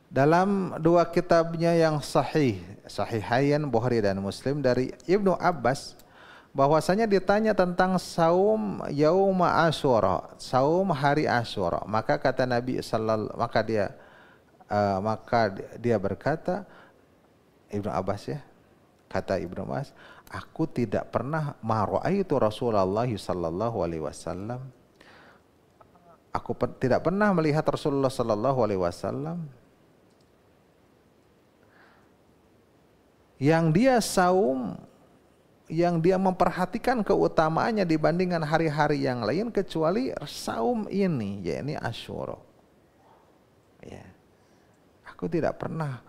Dalam dua kitabnya yang sahih, Sahihain Bukhari dan Muslim, dari Ibnu Abbas bahwasanya ditanya tentang saum yauma Asyura, saum hari Asyura. Maka kata Nabi sallallahu maka dia berkata, Ibnu Abbas ya, kata Ibnu Abbas, aku tidak pernah mara'aitu Rasulullah sallallahu alaihi wasallam. Aku tidak pernah melihat Rasulullah sallallahu alaihi wasallam yang dia saum, yang dia memperhatikan keutamaannya dibandingkan hari-hari yang lain kecuali saum ini, yakni Asyura. Ya. Aku tidak pernah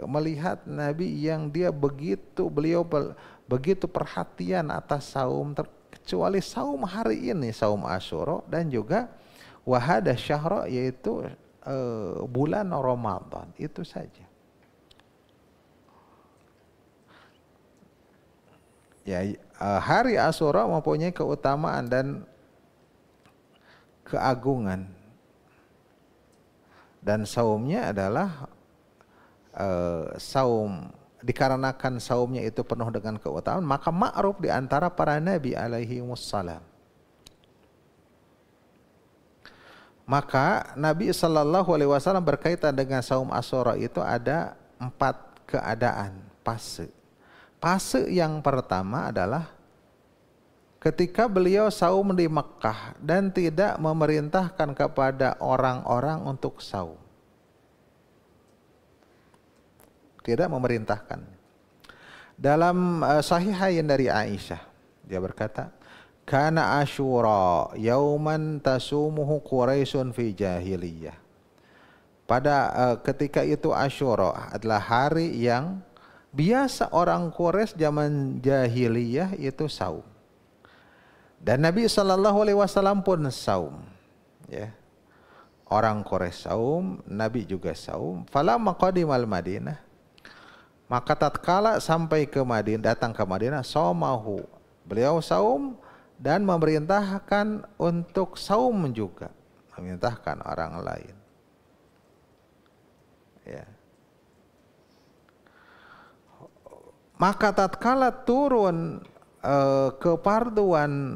melihat Nabi yang beliau begitu perhatian atas saum kecuali saum hari ini, saum Asyura, dan juga wahada syahra, yaitu bulan Ramadan, itu saja. Ya, hari Asyura mempunyai keutamaan dan keagungan, dan saumnya adalah saum, dikarenakan saumnya itu penuh dengan keutamaan, maka ma'ruf di antara para nabi alaihi wassalam. Maka Nabi sallallahu alaihi wasallam berkaitan dengan saum Asyura itu ada 4 keadaan fase. Fase yang pertama adalah ketika beliau saum di Mekah dan tidak memerintahkan kepada orang-orang untuk saum. Tidak memerintahkan. Dalam Sahihain dari Aisyah, dia berkata, "Kana Asyura yauman tasumuhu Quraisyun fi jahiliyah." Pada ketika itu Asyura adalah hari yang biasa orang Quraisy zaman jahiliyah itu saum. Dan Nabi sallallahu alaihi wasallam pun saum. Ya. Orang Quraisy saum, Nabi juga saum. Falamma qadimal Madinah, maka tatkala sampai ke Madinah, datang ke Madinah, saumahu. Beliau saum dan memerintahkan untuk saum juga, memerintahkan orang lain. Ya. Maka tatkala turun keparduan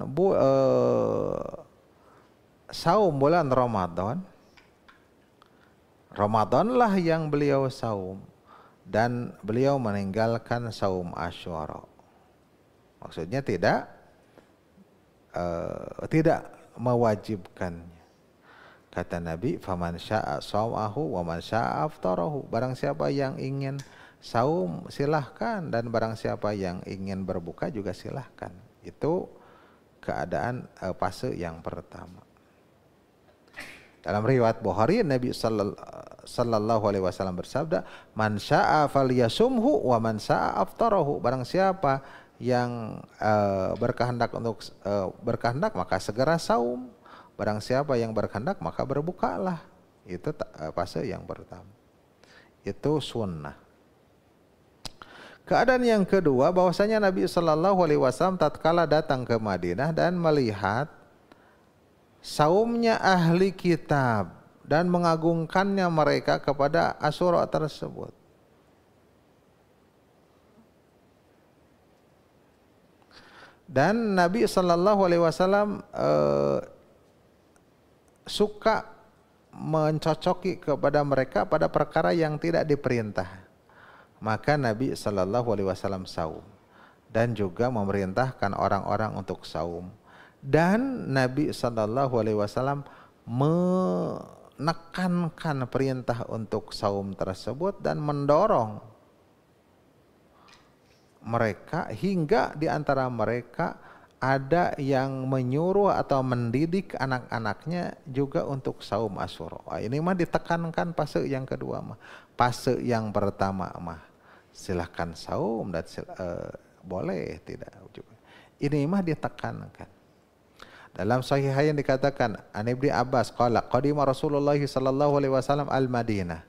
saum bulan Ramadan, Ramadanlah yang beliau saum, dan beliau meninggalkan saum Asyura. Maksudnya tidak mewajibkannya. Kata Nabi, "Faman syaa shaumahu wa man syaa aftarahu." Barang siapa yang ingin saum silahkan, dan barang siapa yang ingin berbuka juga silahkan. Itu keadaan fase yang pertama. Dalam riwayat Bukhari, Nabi sallallahu alaihi wasallam bersabda, "Man syaa falyasumhu wa man syaa aftarahu." Barang siapa yang berkehendak maka segera saum. Barang siapa yang berkehendak maka berbukalah. Itu fase yang pertama. Itu sunnah. Keadaan yang kedua, bahwasanya Nabi sallallahu alaihi wasallam tatkala datang ke Madinah dan melihat saumnya ahli kitab dan mengagungkannya mereka kepada Asyura tersebut. Dan Nabi sallallahu alaihi wasallam suka mencocoki kepada mereka pada perkara yang tidak diperintah. Maka Nabi sallallahu alaihi wasallam saum dan juga memerintahkan orang-orang untuk saum. Dan Nabi sallallahu alaihi wasallam menekankan perintah untuk saum tersebut dan mendorong mereka, hingga di antara mereka ada yang menyuruh atau mendidik anak-anaknya juga untuk saum Asyura. Ini mah ditekankan fase yang kedua mah. Fase yang pertama mah silahkan saum dan boleh tidak juga. Ini mah ditekankan. Dalam Sahihain dikatakan, An Ibnu Abbas qala qadima Rasulullah sallallahu alaihi wasallam al-Madinah.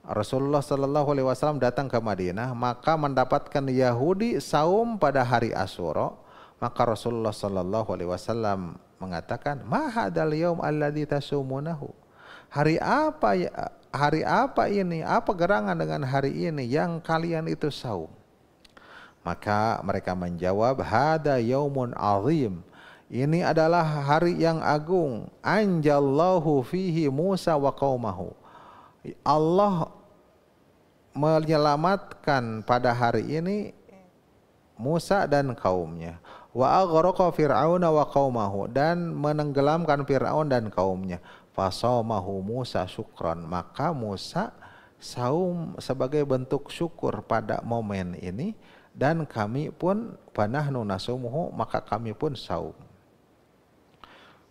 Rasulullah sallallahu alaihi wasallam datang ke Madinah, maka mendapatkan Yahudi saum pada hari Asyura. Maka Rasulullah sallallahu alaihi wasallam mengatakan, "Ma hadzal yaum alladzi tasumunahu?" hari apa ini? Apa gerangan dengan hari ini yang kalian itu saum? Maka mereka menjawab, hada yaumun azim. Ini adalah hari yang agung. Anjallahu fihi Musa wa qaumahu. Allah menyelamatkan pada hari ini Musa dan kaumnya. Wa aghraqa fir'auna wa qaumahu, dan menenggelamkan Fir'aun dan kaumnya. Fasaumahu Musa syukran. Maka Musa saum sebagai bentuk syukur pada momen ini. Dan kami pun panahnu nasumuhu, maka kami pun saum.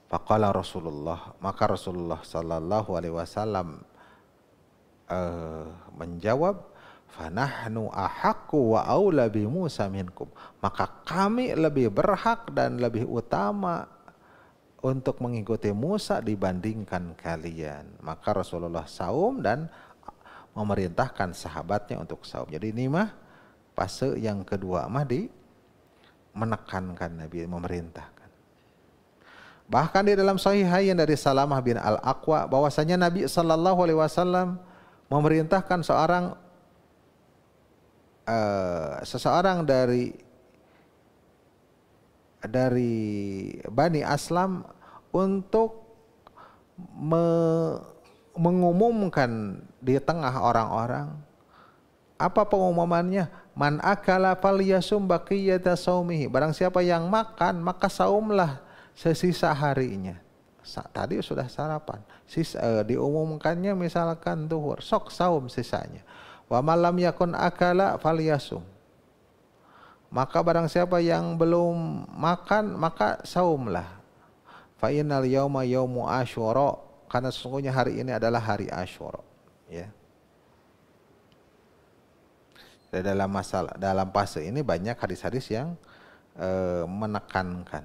Faqala Rasulullah, maka Rasulullah sallallahu alaihi wasallam menjawab, fanahnu ahaqqu wa aula bi Musa minkum. Maka kami lebih berhak dan lebih utama untuk mengikuti Musa dibandingkan kalian. Maka Rasulullah saum dan memerintahkan sahabatnya untuk saum. Jadi ini mah fase yang kedua mah menekankan Nabi, memerintahkan. Bahkan di dalam Sahihain dari Salamah bin Al-Aqwa bahwasanya Nabi sallallahu alaihi wasallam memerintahkan seseorang dari Bani Aslam untuk mengumumkan di tengah orang-orang. Apa pengumumannya? Man akala falyasum baqiyata saumihi. Barang siapa yang makan, maka saumlah sesisa harinya. Tadi sudah sarapan. Diumumkannya misalkan zuhur, sok saum sisanya. Wa malam yakun akala falyasum. Maka barang siapa yang belum makan, maka saumlah. Fa innal yauma yaumu asyura, karena sesungguhnya hari ini adalah hari Asyura, ya. Dalam fase ini banyak hadis-hadis yang menekankan.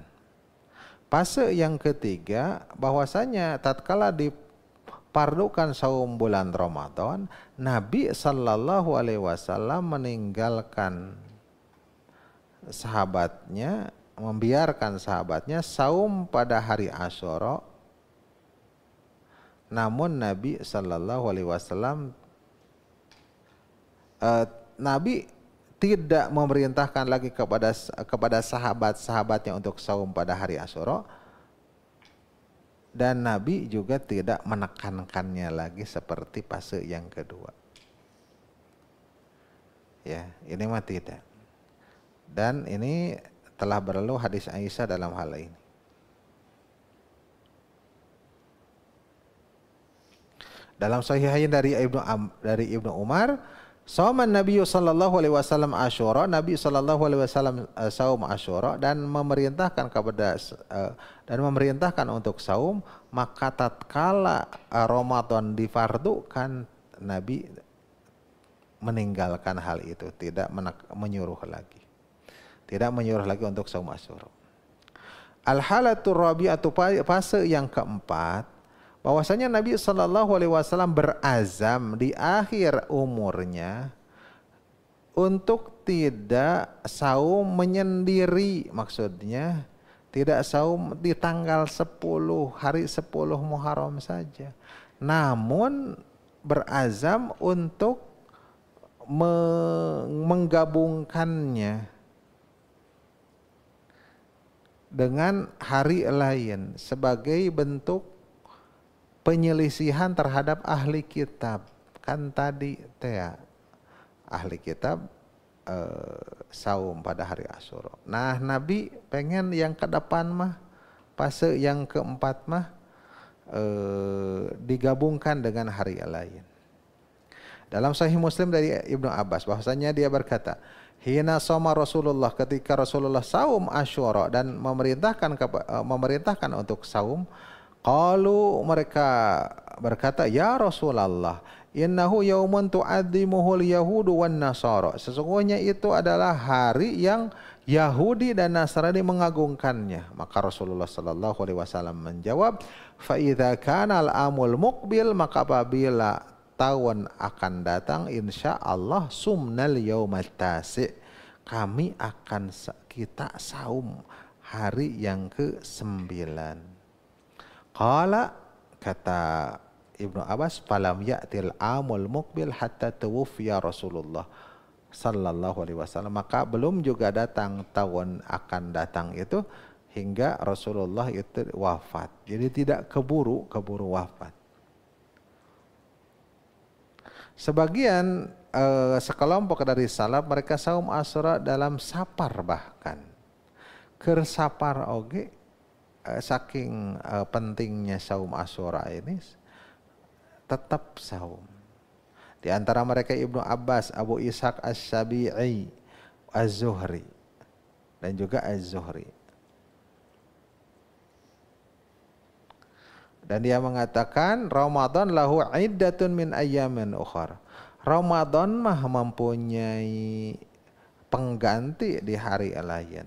Fase yang ketiga bahwasanya tatkala dipardukan saum bulan Ramadan, Nabi sallallahu alaihi wasallam meninggalkan sahabatnya, membiarkan sahabatnya saum pada hari Asyura. Namun Nabi sallallahu alaihi wasallam Nabi tidak memerintahkan lagi kepada sahabat-sahabatnya untuk saum pada hari Asyura, dan Nabi juga tidak menekankannya lagi seperti fase yang kedua. Ya, ini mah tidak. Dan ini telah berlalu hadis Aisyah dalam hal ini. Dalam Sahihain dari Ibnu Umar, Sauman Nabi sallallahu alaihi wasallam Asyura, Nabi sallallahu alaihi wasallam saum Asyura dan memerintahkan untuk saum. Maka tatkala Ramadan difardukan, Nabi meninggalkan hal itu, tidak menyuruh lagi untuk saum Asyura. Al-halatur rabi'atu, fase yang keempat, bahwasanya Nabi sallallahu alaihi wasallam berazam di akhir umurnya untuk tidak saum menyendiri, maksudnya tidak saum di tanggal 10 hari 10 Muharram saja, namun berazam untuk menggabungkannya dengan hari lain sebagai bentuk penyelisihan terhadap ahli kitab. Kan tadi ahli kitab saum pada hari Asyura. Nah, Nabi pengen yang ke depan mah, fase yang keempat mah digabungkan dengan hari lain. Dalam Sahih Muslim dari Ibnu Abbas bahwasanya dia berkata, hina soma Rasulullah, ketika Rasulullah saum Asyura dan memerintahkan untuk saum, qalu, mereka berkata, ya Rasulullah, innahu yaumun tu'adzimuhul yahudu wan nasara. Sesungguhnya itu adalah hari yang Yahudi dan Nasrani mengagungkannya. Maka Rasulullah sallallahu alaihi wasallam menjawab, fa idza kana al-amul muqbil, maka apabila tahun akan datang insyaallah sumnal yaumat tasi', kami akan kita saum hari yang ke-9. Qala, kata Ibnu Abbas, falam ya'til amul muqbil hatta tuwfiya Rasulullah sallallahu alaihi wasallam, maka belum juga datang tahun akan datang itu hingga Rasulullah itu wafat. Jadi tidak keburu wafat. Sebagian sekelompok dari salaf mereka saum Asyura dalam sapar, bahkan keur sapar oge, saking pentingnya saum Asyura ini tetap saum. Di antara mereka Ibnu Abbas, Abu Ishaq Asy-Syafi'i, Az-Zuhri, dan juga Az-Zuhri. Dan dia mengatakan Ramadan lahu iddatun min ayyamin ukhar. Ramadan mah mempunyai pengganti di hari lain.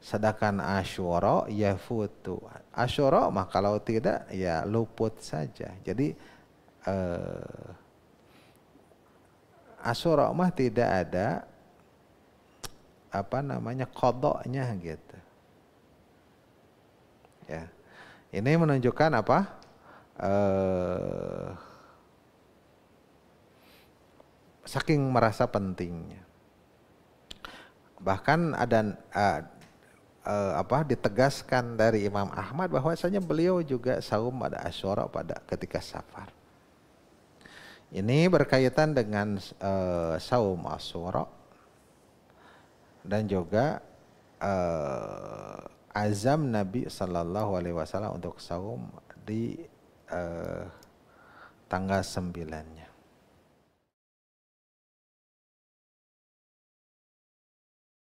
Sedangkan Asyura yafutu. Asyura mah kalau tidak ya luput saja. Jadi Asyura mah tidak ada qadanya gitu. Ya. Ini menunjukkan apa? Saking merasa pentingnya. Bahkan ada ditegaskan dari Imam Ahmad bahwasanya beliau juga saum pada Asyura pada ketika safar. Ini berkaitan dengan saum Asyura dan juga azam Nabi sallallahu alaihi wasallam untuk saum di tanggal 9-nya.